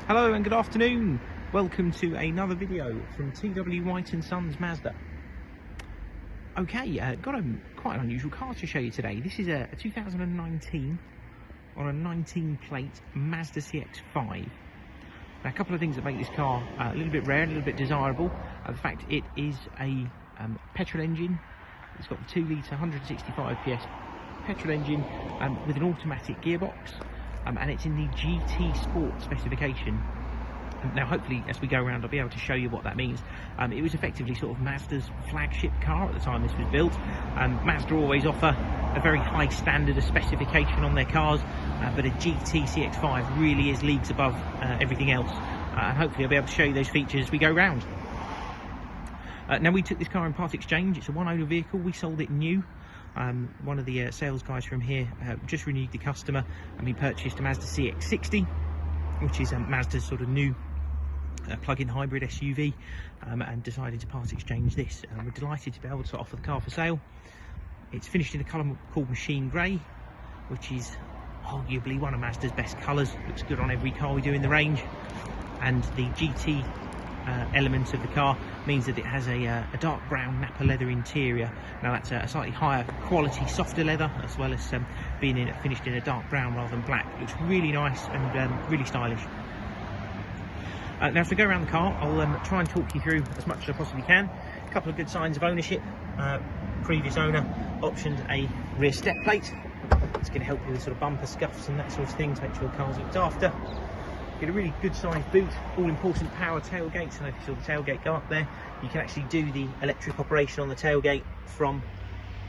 Hello and good afternoon. Welcome to another video from TW White & Sons Mazda. Okay, got quite an unusual car to show you today. This is a 2019 on a 19 plate Mazda CX-5. Now, a couple of things that make this car a little bit rare, a little bit desirable. The fact it is a petrol engine. It's got the 2 litre 165 PS petrol engine with an automatic gearbox. And it's in the GT Sport specification. Now hopefully as we go around I'll be able to show you what that means. It was effectively sort of Mazda's flagship car at the time this was built. Mazda always offer a very high standard of specification on their cars, but a GT CX-5 really is leagues above everything else. And hopefully I'll be able to show you those features as we go round. Now we took this car in part exchange. It's a one owner vehicle. We sold it new. One of the sales guys from here just renewed the customer, and we purchased a Mazda CX-60, which is Mazda's sort of new plug-in hybrid SUV, and decided to part exchange this. We're delighted to be able to offer the car for sale. It's finished in a colour called machine grey, which is arguably one of Mazda's best colours. Looks good on every car we do in the range, and the GT element of the car means that it has a dark brown Nappa Leather interior. Now that's a slightly higher quality, softer leather, as well as being finished in a dark brown rather than black. It looks really nice and really stylish. Now as we go around the car, I'll try and talk you through as much as I possibly can. A couple of good signs of ownership. Previous owner optioned a rear step plate. It's going to help you with sort of bumper scuffs and that sort of thing to make sure the car's looked after. Get a really good sized boot, all important power tailgate. So if you saw the tailgate go up there, you can actually do the electric operation on the tailgate from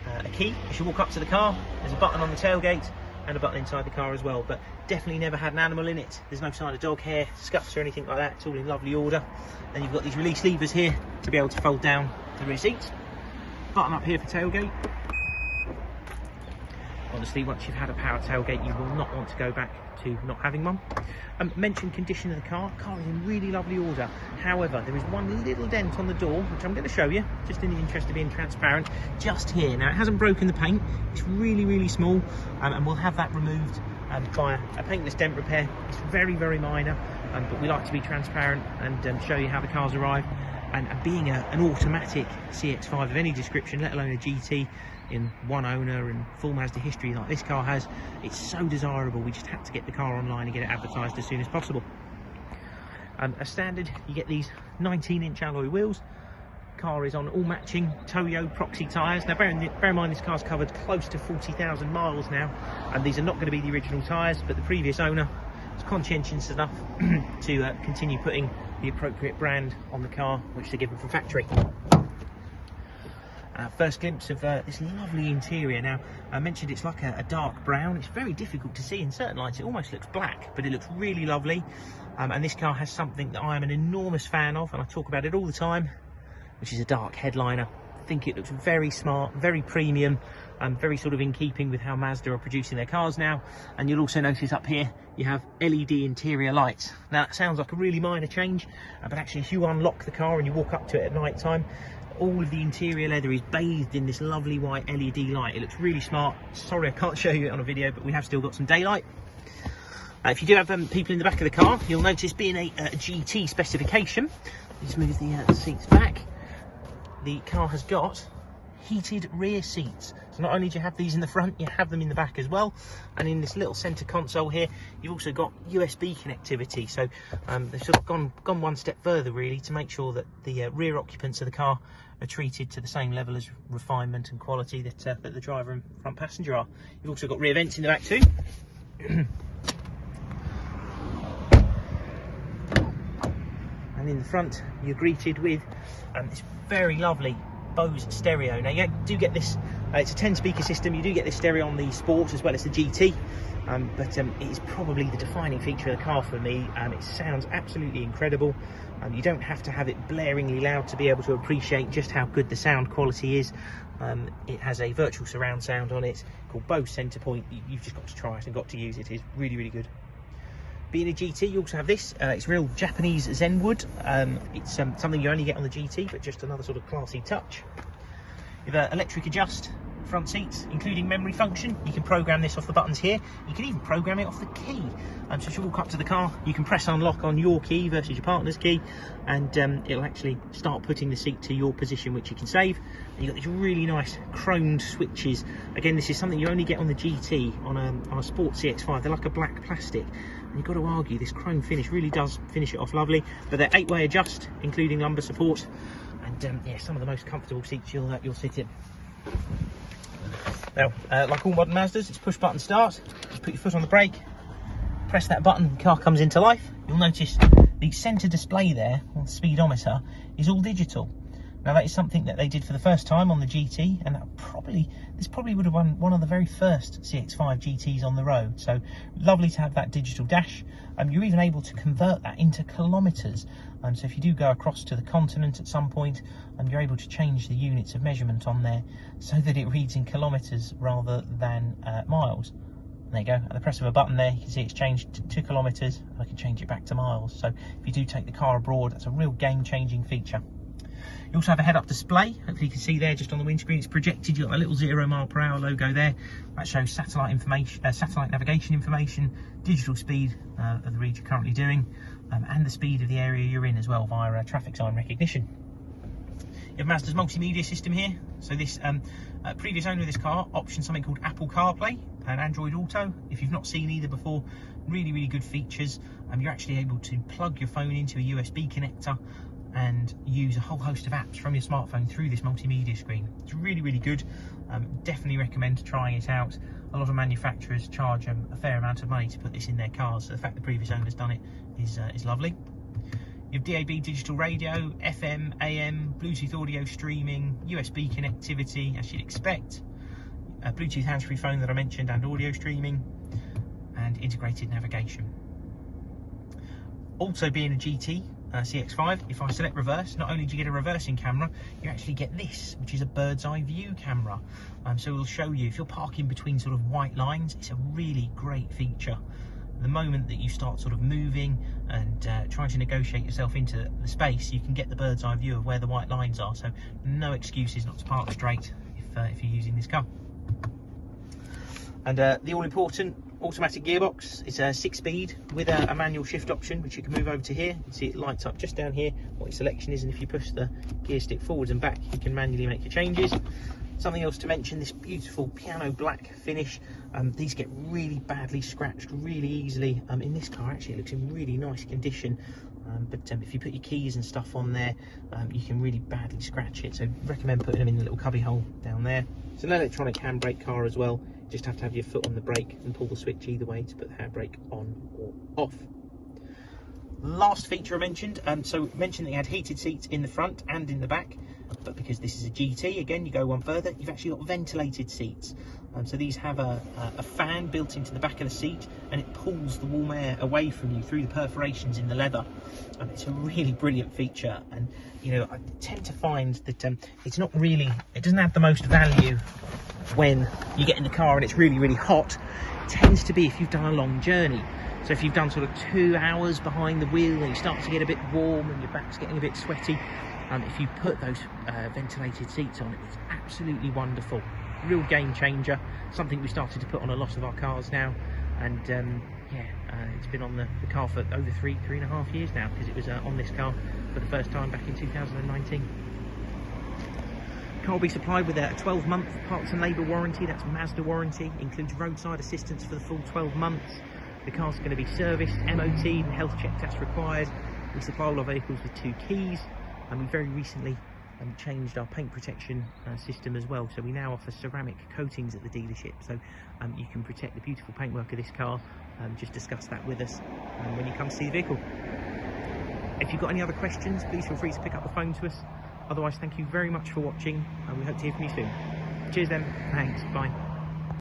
a key. As you walk up to the car, there's a button on the tailgate and a button inside the car as well, but definitely never had an animal in it. There's no sign of dog hair, scuffs or anything like that. It's all in lovely order. Then you've got these release levers here to be able to fold down the rear seats. Button up here for tailgate. Honestly, once you've had a power tailgate, you will not want to go back to not having one. Mentioned condition of the car. Car is in really lovely order. However, there is one little dent on the door, which I'm going to show you, just in the interest of being transparent, just here. Now, it hasn't broken the paint. It's really, really small, and we'll have that removed by a paintless dent repair. It's very, very minor, but we like to be transparent and show you how the cars arrive. And being an automatic CX-5 of any description, let alone a GT in one owner and full Mazda history like this car has, it's so desirable. We just had to get the car online and get it advertised as soon as possible. As standard, you get these 19-inch alloy wheels. Car is on all matching Toyo Proxy tyres. Now bear in mind this car's covered close to 40,000 miles now, and these are not going to be the original tyres, but the previous owner was conscientious enough to continue putting the appropriate brand on the car, which they're given from factory. First glimpse of this lovely interior. Now, I mentioned it's like a dark brown. It's very difficult to see in certain lights. It almost looks black, but it looks really lovely. And this car has something that I am an enormous fan of, and I talk about it all the time, which is a dark headliner. I think it looks very smart, very premium, and very sort of in keeping with how Mazda are producing their cars now. And you'll also notice up here you have LED interior lights. Now that sounds like a really minor change, but actually if you unlock the car and you walk up to it at night time, all of the interior leather is bathed in this lovely white LED light. It looks really smart. Sorry I can't show you it on a video, but we have still got some daylight. If you do have people in the back of the car, you'll notice being a GT specification. Let's move the seats back. The car has got heated rear seats. So not only do you have these in the front, you have them in the back as well. And in this little centre console here, you've also got USB connectivity. So they've sort of gone one step further really to make sure that the rear occupants of the car are treated to the same level as refinement and quality that the driver and front passenger are. You've also got rear vents in the back too. And in the front, you're greeted with this very lovely BOSE stereo. Now you do get this, it's a 10-speaker system. You do get this stereo on the Sport as well as the GT, but it is probably the defining feature of the car for me. It sounds absolutely incredible. You don't have to have it blaringly loud to be able to appreciate just how good the sound quality is. It has a virtual surround sound on it called BOSE Centerpoint. You've just got to try it and got to use it. It's really, really good. Being a GT, you also have this. It's real Japanese Zenwood. It's something you only get on the GT, but just another sort of classy touch. You have electric adjust front seats, including memory function. You can program this off the buttons here. You can even program it off the key. So as you walk up to the car, you can press unlock on your key versus your partner's key, and it'll actually start putting the seat to your position, which you can save. And you've got these really nice chromed switches. Again, this is something you only get on the GT, on a Sport CX-5. They're like a black plastic. And you've got to argue, this chrome finish really does finish it off lovely. But they're 8-way adjust, including lumbar support. And yeah, some of the most comfortable seats you'll sit in. Now, like all modern Mazdas, it's push button start. Just put your foot on the brake, press that button, the car comes into life. You'll notice the centre display there, on the speedometer, is all digital. Now that is something that they did for the first time on the GT, and this probably would have been one of the very first CX-5 GTs on the road. So lovely to have that digital dash. You're even able to convert that into kilometres. So if you do go across to the continent at some point, you're able to change the units of measurement on there so that it reads in kilometres rather than miles. There you go, at the press of a button there, you can see it's changed to kilometres. I can change it back to miles. So if you do take the car abroad, that's a real game-changing feature. You also have a head-up display. Hopefully you can see there, just on the windscreen, it's projected. You've got a little 0 mph logo there. That shows satellite information, satellite navigation information, digital speed of the read you're currently doing, and the speed of the area you're in as well via traffic sign recognition. You have Mazda's multimedia system here. So this previous owner of this car optioned something called Apple CarPlay and Android Auto. If you've not seen either before, really good features. You're actually able to plug your phone into a USB connector and use a whole host of apps from your smartphone through this multimedia screen. It's really good. Definitely recommend trying it out. A lot of manufacturers charge a fair amount of money to put this in their cars, so the fact the previous owner's done it is lovely. You have DAB digital radio, FM, AM, Bluetooth audio streaming, USB connectivity, as you'd expect, a Bluetooth hands-free phone that I mentioned, and audio streaming, and integrated navigation. Also, being a GT CX-5, if I select reverse, not only do you get a reversing camera, you actually get this, which is a bird's eye view camera. So it'll show you if you're parking between sort of white lines. It's a really great feature. The moment that you start sort of moving and trying to negotiate yourself into the space, you can get the bird's eye view of where the white lines are. So no excuses not to park straight if you're using this car. And the all-important automatic gearbox is a 6-speed with a manual shift option, which you can move over to here. You can see it lights up just down here what your selection is, and if you push the gear stick forwards and back, you can manually make your changes. Something else to mention, this beautiful piano black finish. These get really badly scratched really easily. In this car, actually, it looks in really nice condition. But if you put your keys and stuff on there, you can really badly scratch it. So recommend putting them in the little cubby hole down there. It's an electronic handbrake car as well. You just have to have your foot on the brake and pull the switch either way to put the handbrake on or off. Last feature I mentioned, so mentioned that you had heated seats in the front and in the back, but because this is a GT, again, you go one further, you've actually got ventilated seats. So these have a fan built into the back of the seat, and it pulls the warm air away from you through the perforations in the leather. It's a really brilliant feature, and you know, I tend to find that it's not really, it doesn't have the most value when you get in the car and it's really hot. It tends to be if you've done a long journey. So if you've done sort of 2 hours behind the wheel and you start to get a bit warm and your back's getting a bit sweaty, if you put those ventilated seats on, it's absolutely wonderful. Real game changer. Something we started to put on a lot of our cars now, and it's been on the car for over 3.5 years now, because it was on this car for the first time back in 2019. Car will be supplied with a 12-month parts and labour warranty. That's Mazda warranty, includes roadside assistance for the full 12 months. The car's going to be serviced, MOT, and health checked as required. We supply all our vehicles with 2 keys, and we very recently changed our paint protection system as well. So we now offer ceramic coatings at the dealership, so you can protect the beautiful paintwork of this car. Just discuss that with us when you come to see the vehicle. If you've got any other questions, please feel free to pick up the phone to us. Otherwise, thank you very much for watching, and we hope to hear from you soon. Cheers then, thanks, bye.